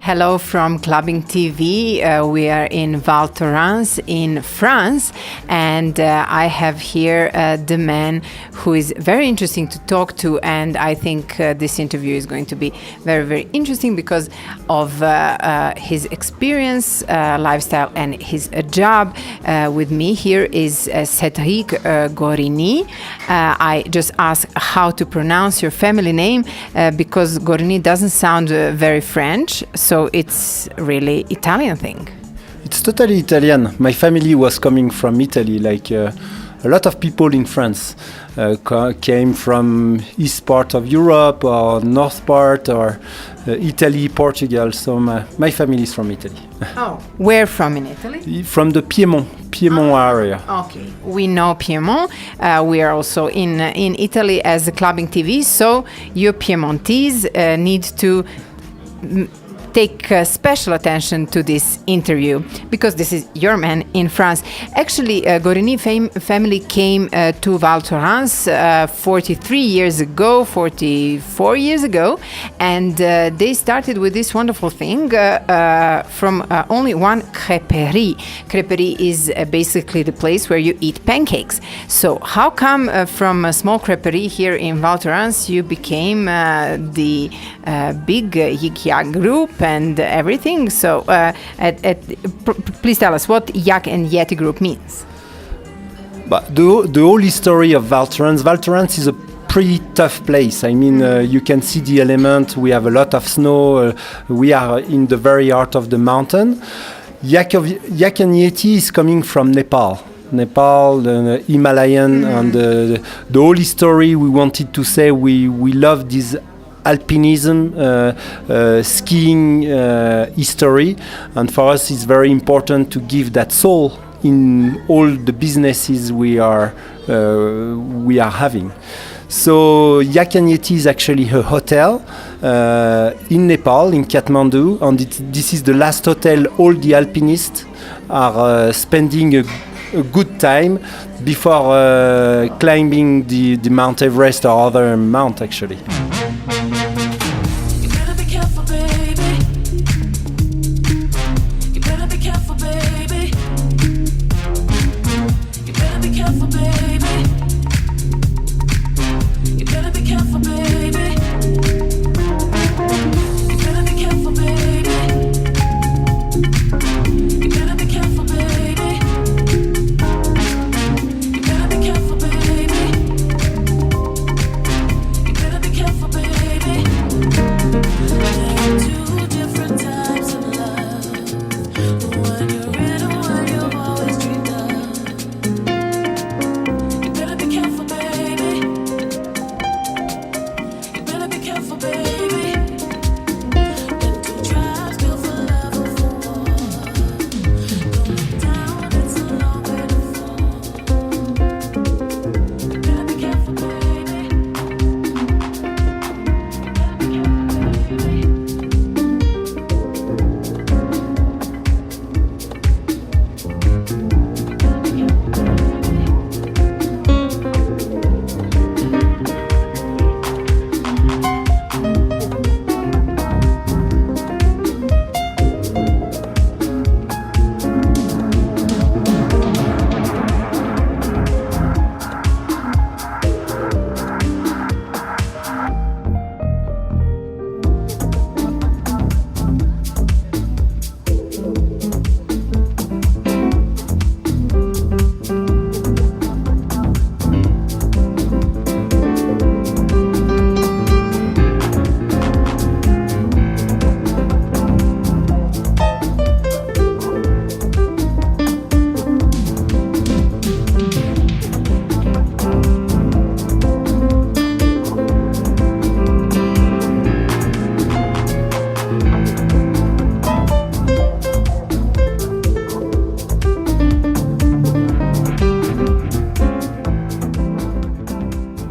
Hello from ClubbingTV. We are in Val Thorens in France, and I have here the man who is very interesting to talk to, and I think this interview is going to be very, very interesting because of his experience, lifestyle, and his job. With me here is Cédric Gorini. I just asked how to pronounce your family name because Gorini doesn't sound very French, so it's really Italian thing. It's totally Italian. My family was coming from Italy, like a lot of people in France came from east part of Europe or north part or Italy, Portugal. So my family is from Italy. Oh, where from in Italy? From the Piedmont area. Okay, we know Piedmont. We are also in Italy as a ClubbingTV, so you Piemontese need to take special attention to this interview because this is your man in France. Actually, Gorini family came to Val Thorens 44 years ago, and they started with this wonderful thing from only one crêperie. Crêperie is basically the place where you eat pancakes. So how come from a small crêperie here in Val Thorens you became the big Yik group and everything? So please tell us what Yak and Yeti group means. But the whole history of Val Thorens. Val Thorens is a pretty tough place. I mean, you can see the element. We have a lot of snow. We are in the very heart of the mountain. Yak and Yeti is coming from Nepal, the Himalayan, and the whole history we wanted to say. We love this alpinism, skiing history, and for us it's very important to give that soul in all the businesses we are having. So Yak and Yeti is actually a hotel in Nepal, in Kathmandu, and this is the last hotel all the alpinists are spending a good time before climbing the Mount Everest or other mount actually.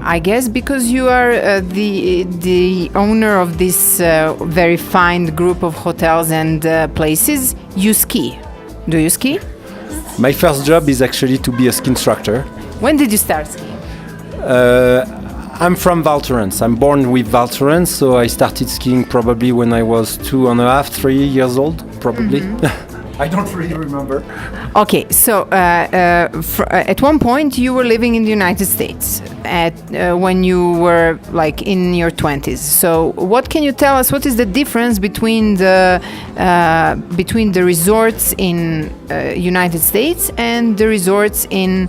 I guess because you are the owner of this very fine group of hotels and places, you ski. Do you ski? My first job is actually to be a ski instructor. When did you start skiing? I'm from Val Thorens. I'm born with Val Thorens, so I started skiing probably when I was 2.5, 3 years old, probably. I don't really remember. Okay, so at one point you were living in the United States when you were like in your 20s. So what can you tell us? What is the difference between the resorts in United States and the resorts in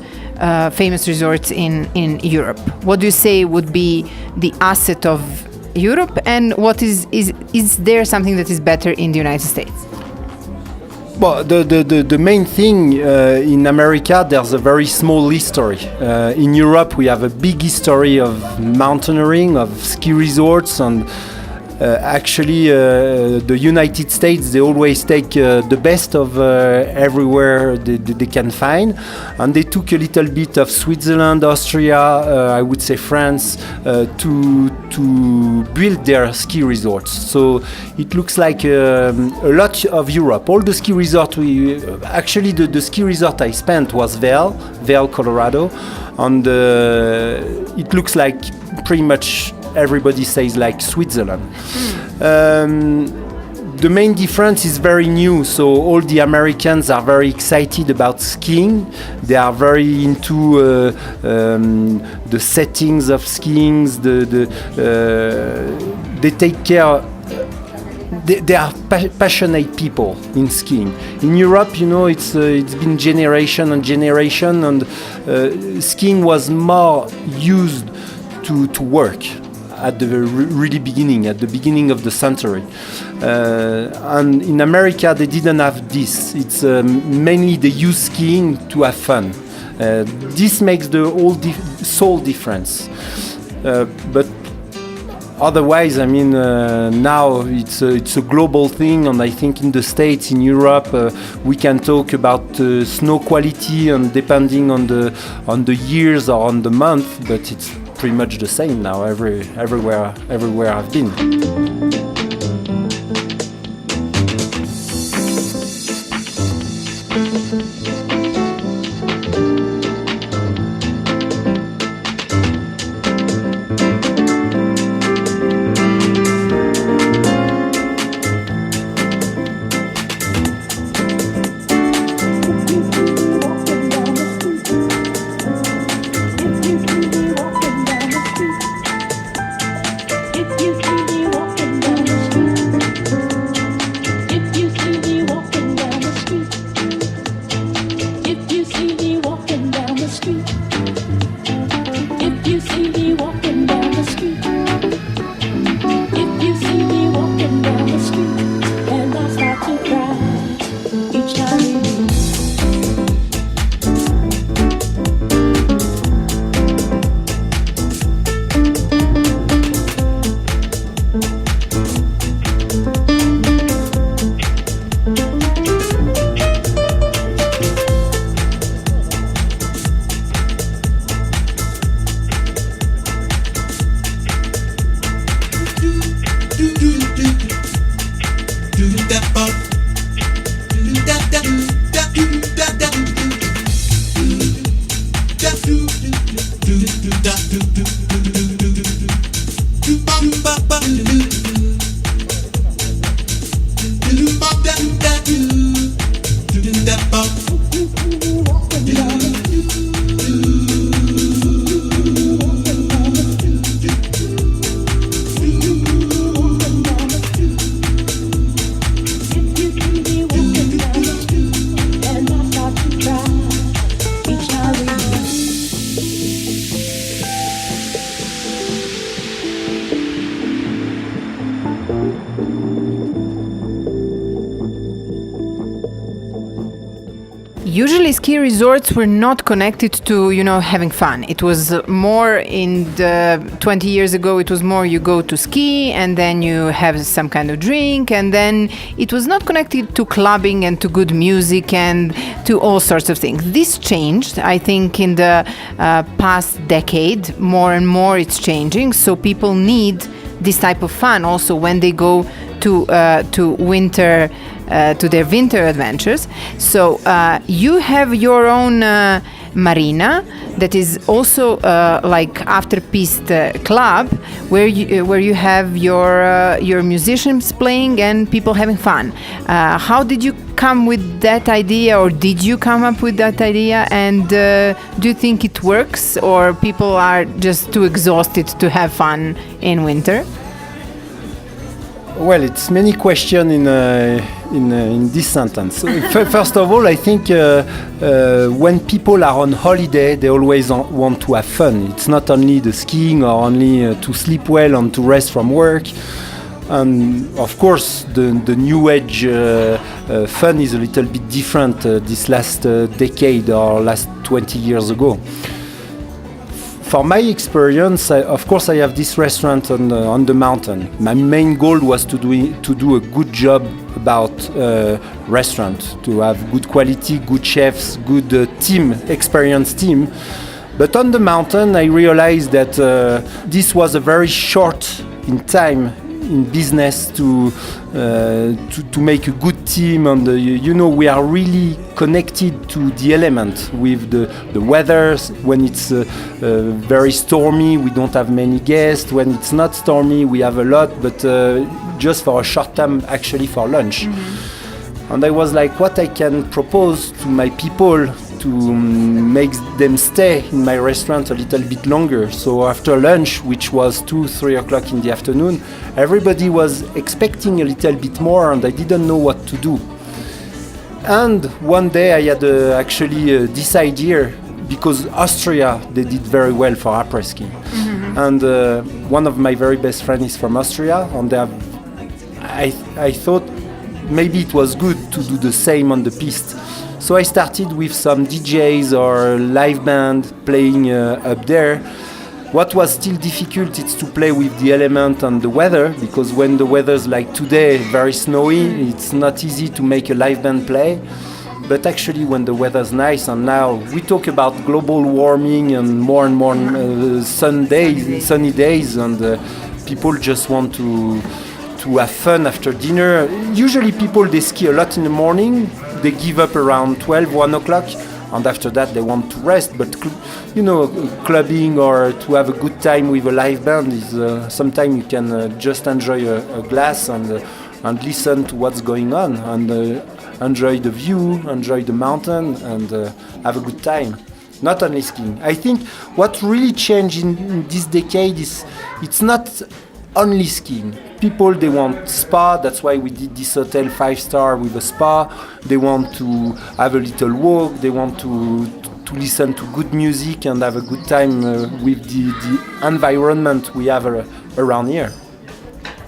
famous resorts in Europe? What do you say would be the asset of Europe, and what is there something that is better in the United States? Well, the main thing in America, there's a very small history. In Europe, we have a big history of mountaineering, of ski resorts, and actually the United States, they always take the best of everywhere they can find, and they took a little bit of Switzerland, Austria, I would say France, to build their ski resorts. So it looks like a lot of Europe. All the ski resorts, actually the ski resort I spent was Vail, Colorado, and it looks like pretty much everybody says like Switzerland. The main difference is very new, so all the Americans are very excited about skiing. They are very into the settings of skiing. They take care. They are passionate people in skiing. In Europe, you know, it's been generation and generation, and skiing was more used to work at the really beginning, at the beginning of the century. And in America, they didn't have this. It's mainly they use skiing to have fun. This makes the whole sole difference. But otherwise, I mean, now it's a global thing, and I think in the States, in Europe, we can talk about snow quality, and depending on the years or on the month, but it's pretty much the same now everywhere I've been. Usually ski resorts were not connected to, you know, having fun. It was more in the 20 years ago, it was more you go to ski and then you have some kind of drink, and then it was not connected to clubbing and to good music and to all sorts of things. This changed, I think, in the past decade. More and more it's changing, so people need this type of fun also when they go to winter, to their winter adventures. So you have your own Marina, that is also like after piste club, where you have your musicians playing and people having fun. How did you come with that idea, or did you come up with that idea? And do you think it works, or people are just too exhausted to have fun in winter? Well, it's many questions in this sentence. First of all, I think when people are on holiday, they always want to have fun. It's not only the skiing or only to sleep well and to rest from work. And of course, the new age fun is a little bit different this last decade or last 20 years ago. For my experience, of course, I have this restaurant on the mountain. My main goal was to do a good job about restaurant, to have good quality, good chefs, good team, experienced team. But on the mountain, I realized that this was a very short in time in business to make a good team, and we are really connected to the element with the weather. When it's very stormy, we don't have many guests. When it's not stormy, we have a lot, but just for a short time, actually for lunch. Mm-hmm. And I was like, what I can propose to my people to make them stay in my restaurant a little bit longer. So after lunch, which was 2-3 o'clock in the afternoon, everybody was expecting a little bit more, and I didn't know what to do. And one day I had actually this idea, because Austria, they did very well for après-ski. Mm-hmm. And one of my very best friends is from Austria, and I thought maybe it was good to do the same on the piste. So I started with some DJs or live band playing up there. What was still difficult is to play with the element and the weather, because when the weather's like today, very snowy, it's not easy to make a live band play. But actually when the weather's nice, and now we talk about global warming and more sunny days, and people just want to have fun after dinner. Usually people, they ski a lot in the morning, they give up around 1 o'clock, and after that they want to rest. But clubbing or to have a good time with a live band is sometimes you can just enjoy a glass and listen to what's going on, and enjoy the view, enjoy the mountain, and have a good time. Not only skiing. I think what really changed in this decade is it's not only skiing. People, they want spa. That's why we did this hotel 5-star with a spa. They want to have a little walk. They want to listen to good music and have a good time with the environment we have around here.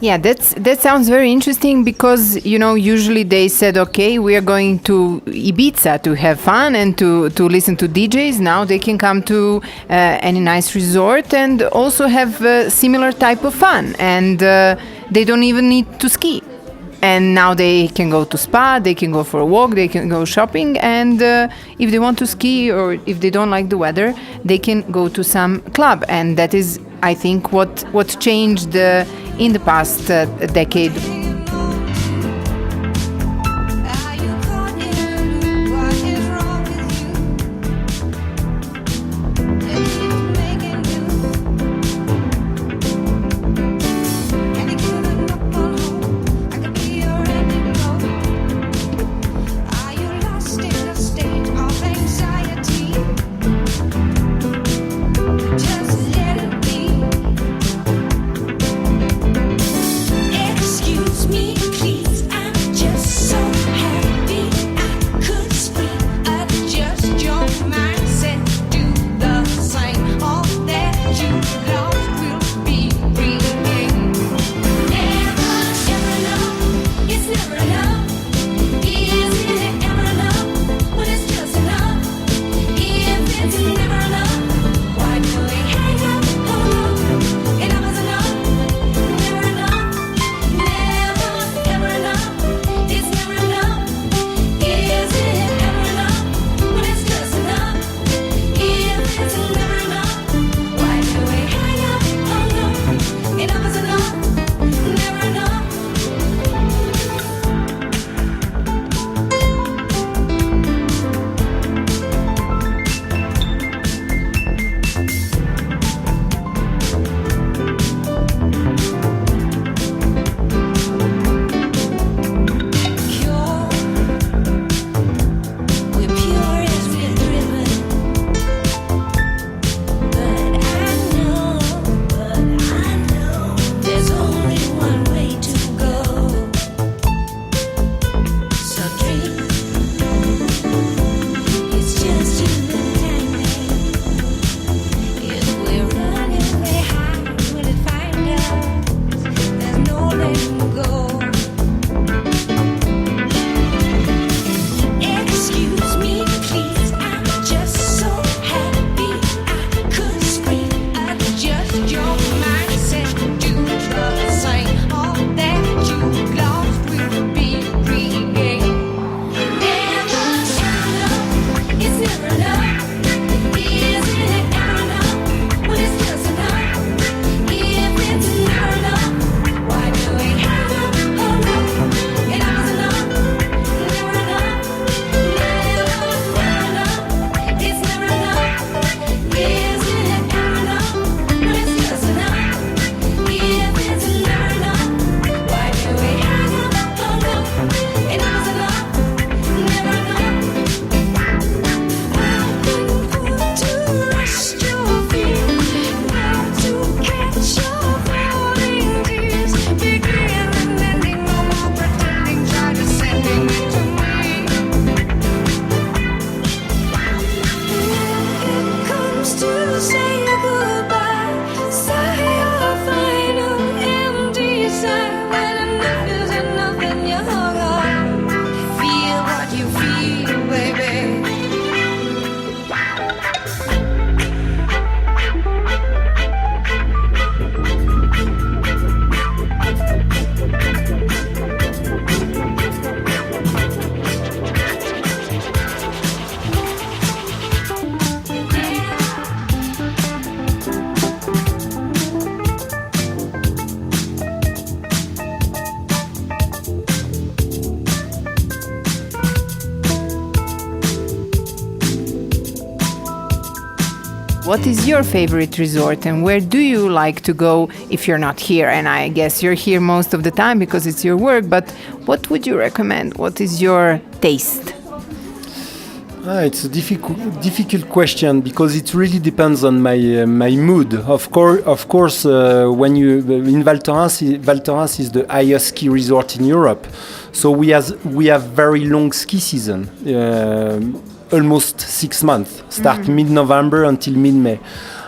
Yeah, that sounds very interesting, because usually they said, okay, we are going to Ibiza to have fun and to listen to DJs. Now they can come to any nice resort and also have a similar type of fun, and they don't even need to ski. And now they can go to spa, they can go for a walk, they can go shopping, and if they want to ski or if they don't like the weather, they can go to some club. And that is, I think, what changed in the past decade. Excuse what is your favorite resort and where do you like to go if you're not here? And I guess you're here most of the time because it's your work, but what would you recommend? What is your taste? It's a difficult question because it really depends on my mood. Of course, when you in Val Thorens is the highest ski resort in Europe, so we have very long ski season, almost 6 months, start mid-November until mid-May.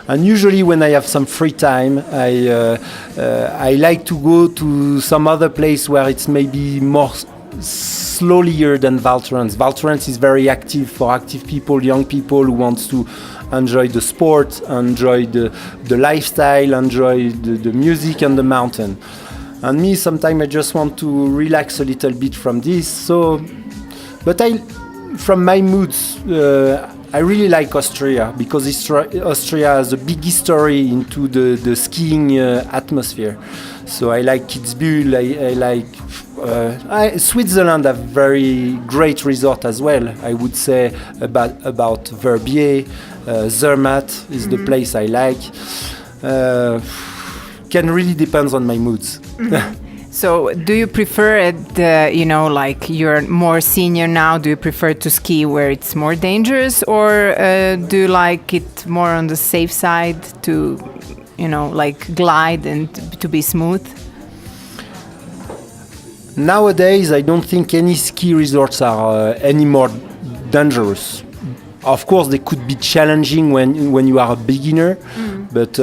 And usually when I have some free time, I like to go to some other place where it's maybe more slowlier than Val Thorens. Val Thorens is very active for active people, young people who wants to enjoy the sport, enjoy the lifestyle, enjoy the music and the mountain. And me, sometimes I just want to relax a little bit from this. So, but from my moods, I really like Austria because Austria has a big history into the skiing atmosphere. So I like Kitzbühel, I like Switzerland have very great resort as well. I would say about Verbier, Zermatt is the place I like. Can really depends on my moods. So do you prefer like you're more senior now, do you prefer to ski where it's more dangerous, or do you like it more on the safe side to, like glide and to be smooth? Nowadays, I don't think any ski resorts are any more dangerous. Of course, they could be challenging when you are a beginner, but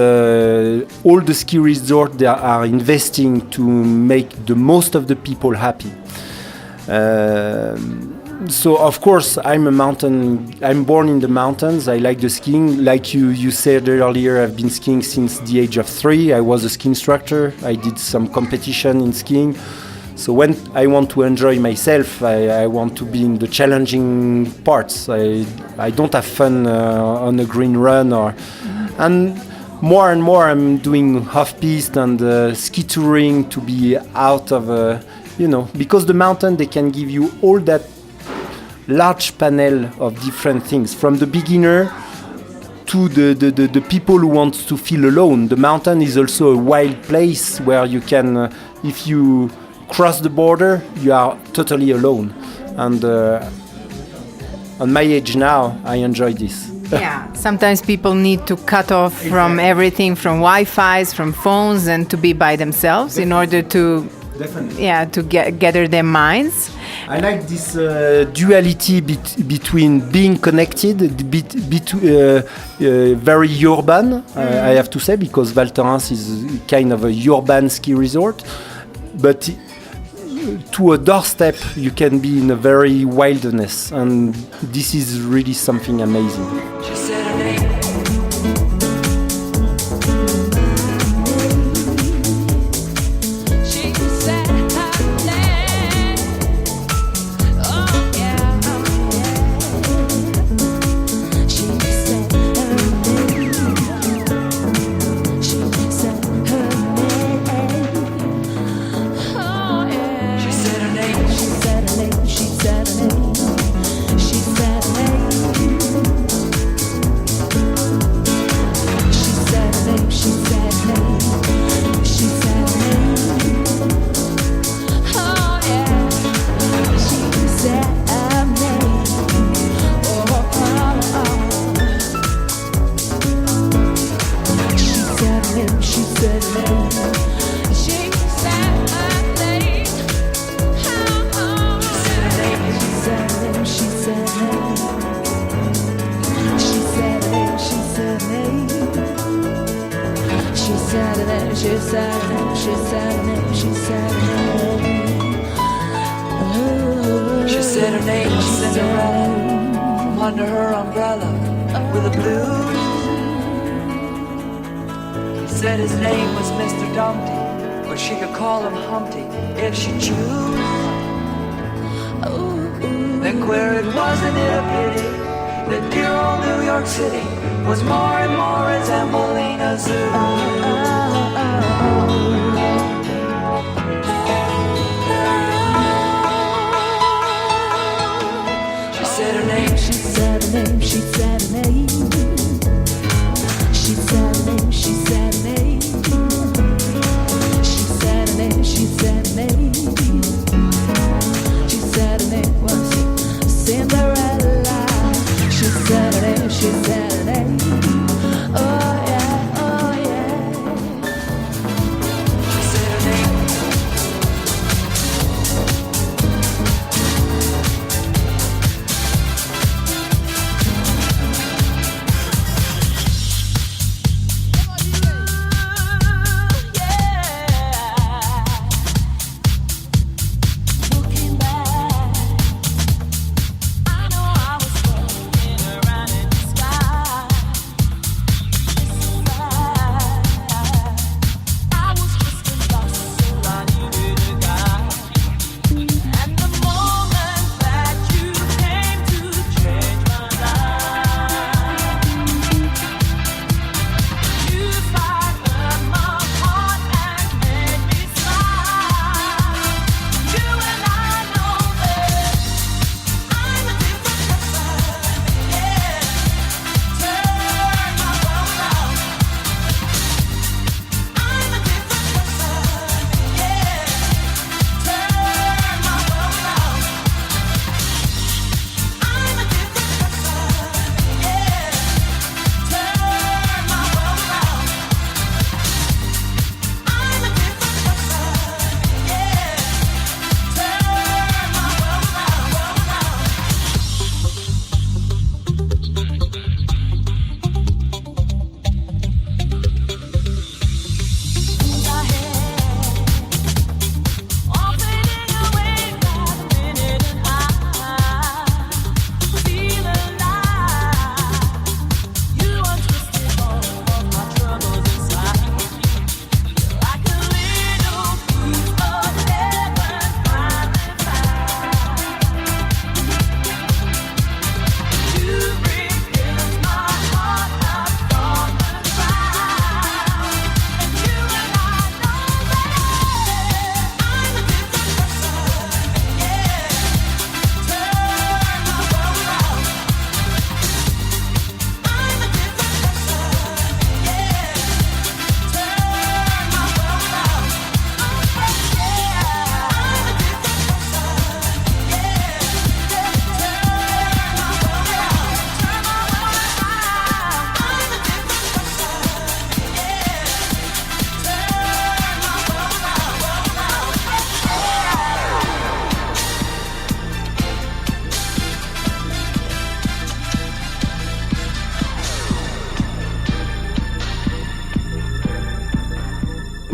all the ski resorts they are investing to make the most of the people happy. So of course, I'm born in the mountains. I like the skiing. Like you said earlier, I've been skiing since the age of 3. I was a ski instructor. I did some competition in skiing. So when I want to enjoy myself, I want to be in the challenging parts. I don't have fun on a green run and more I'm doing off-piste and ski touring to be out of because the mountain, they can give you all that large panel of different things from the beginner to the people who want to feel alone. The mountain is also a wild place where you can, if you cross the border, you are totally alone. And on my age now, I enjoy this. Yeah, sometimes people need to cut off from everything, from Wi-Fi's, from phones, and to be by themselves in order to gather their minds. I like this duality between being connected, very urban, I have to say, because Val Thorens is kind of a urban ski resort, but to a doorstep you can be in a very wilderness, and this is really something amazing.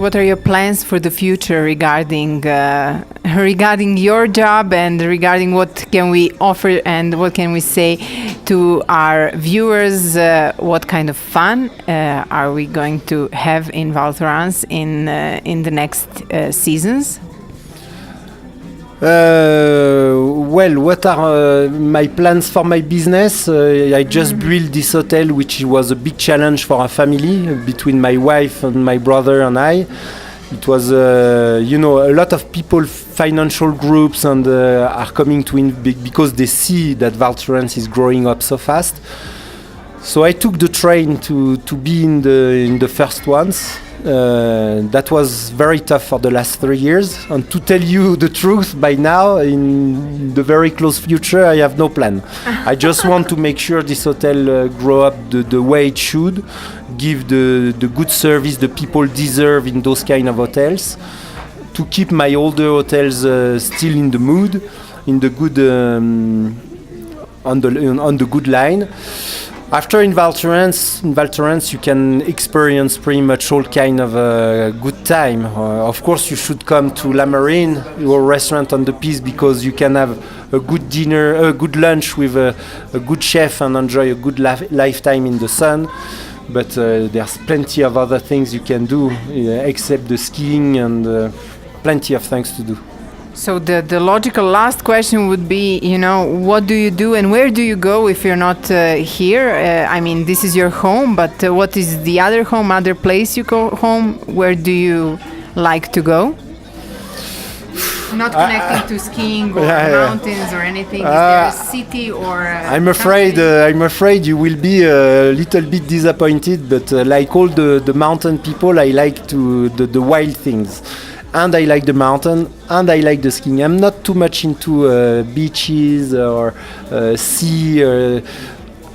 What are your plans for the future regarding your job and regarding what can we offer and what can we say to our viewers? What kind of fun are we going to have in Val Thorens in the next seasons? Well, what are my plans for my business? I just built this hotel, which was a big challenge for our family, between my wife and my brother and I. It was, a lot of people, financial groups, and are coming to because they see that Val Thorens is growing up so fast. So I took the train to be in the first ones. That was very tough for the last 3 years. And to tell you the truth, by now, in the very close future, I have no plan. I just want to make sure this hotel grow up the way it should, give the good service the people deserve in those kind of hotels, to keep my older hotels still in the mood, in the good on the good line. After in Val Thorens, you can experience pretty much all kind of good time. Of course, you should come to La Marine, your restaurant on the Peace, because you can have a good dinner, a good lunch with a good chef and enjoy a good lifetime in the sun. But there's plenty of other things you can do, except the skiing, and plenty of things to do. So the logical last question would be, what do you do and where do you go if you're not here? I mean, this is your home, but what is the other home, other place you go home? Where do you like to go? Not connecting to skiing or mountains or anything. Is there a city or? I'm afraid you will be a little bit disappointed, but like all the mountain people, I like the wild things. And I like the mountain, and I like the skiing. I'm not too much into beaches or sea.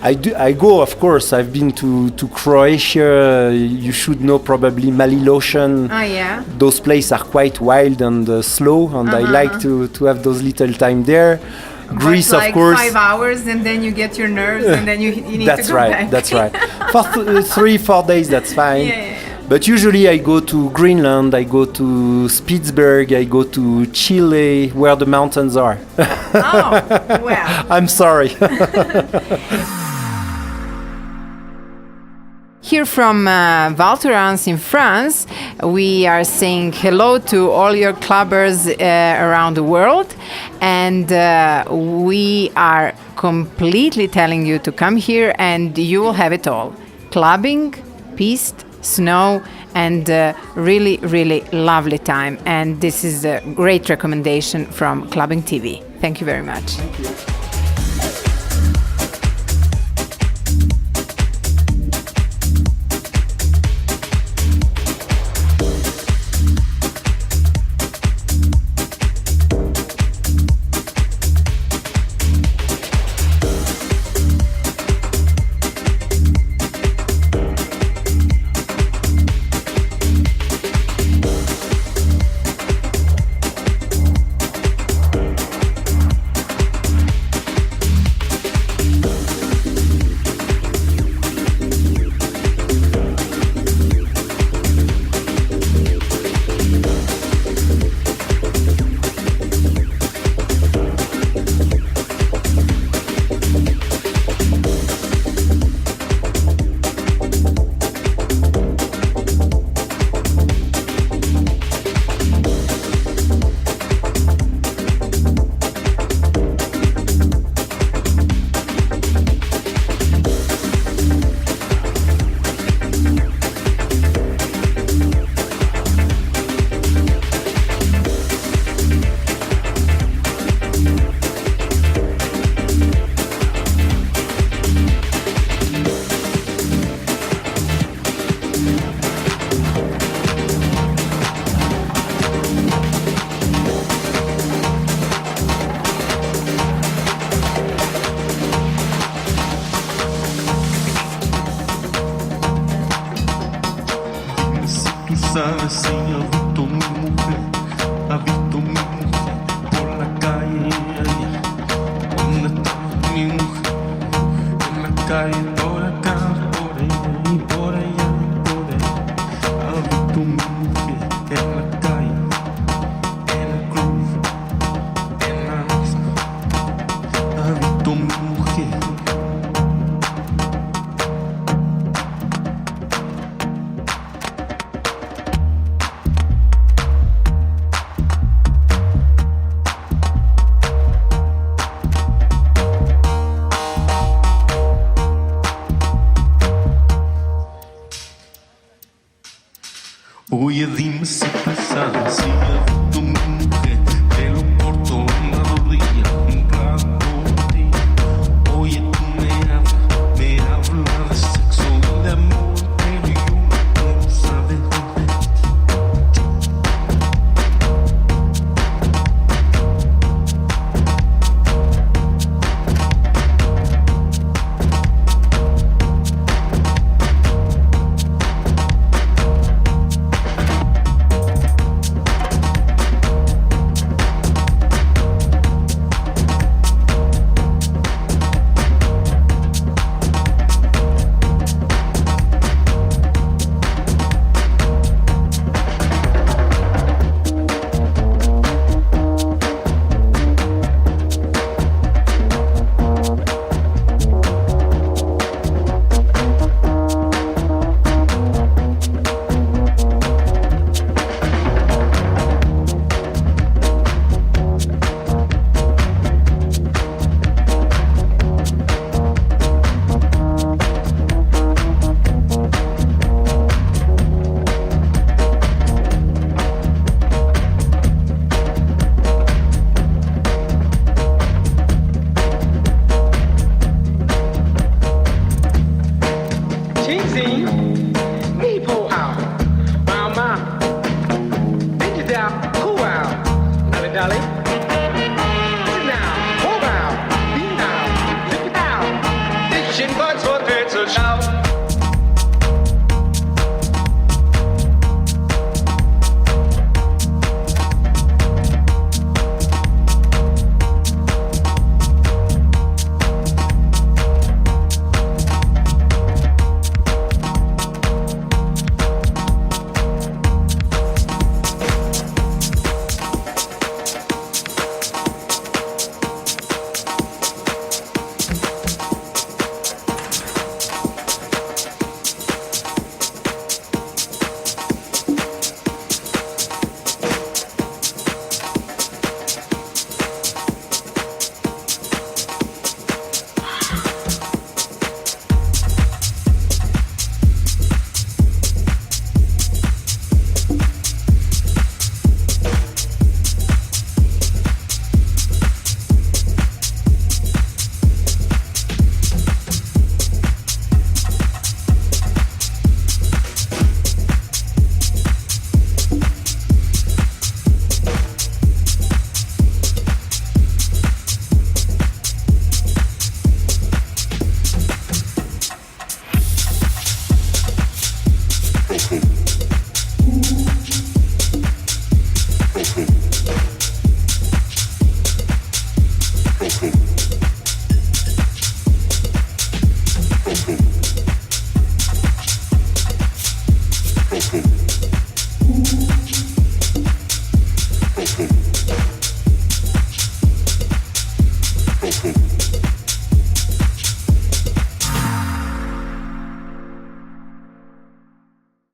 I go, of course. I've been to Croatia. You should know probably Maliloshan. Oh, yeah. Those places are quite wild and slow, and I like to have those little time there. Greece, like of course. 5 hours, and then you get your nerves, and then you need to go back. That's right. For 3-4 days, that's fine. Yeah. But usually I go to Greenland, I go to Spitsberg, I go to Chile, where the mountains are. Oh, well. I'm sorry. Here from Val Thorens in France, we are saying hello to all your clubbers around the world, and we are completely telling you to come here and you will have it all. Clubbing, piste, snow, and really, really lovely time. And this is a great recommendation from ClubbingTV. Thank you very much. Thank you. Assim, eu vi-te-me morrer, vi-te-me morrer por la calle. Onde está mi mujer? En la calle, por acá, por allá, por allá, por allá. Vi-te-me morrer. darling. Sit down, hold down, lean down, look it down. Ich in Kreuz Hotel zur Schau.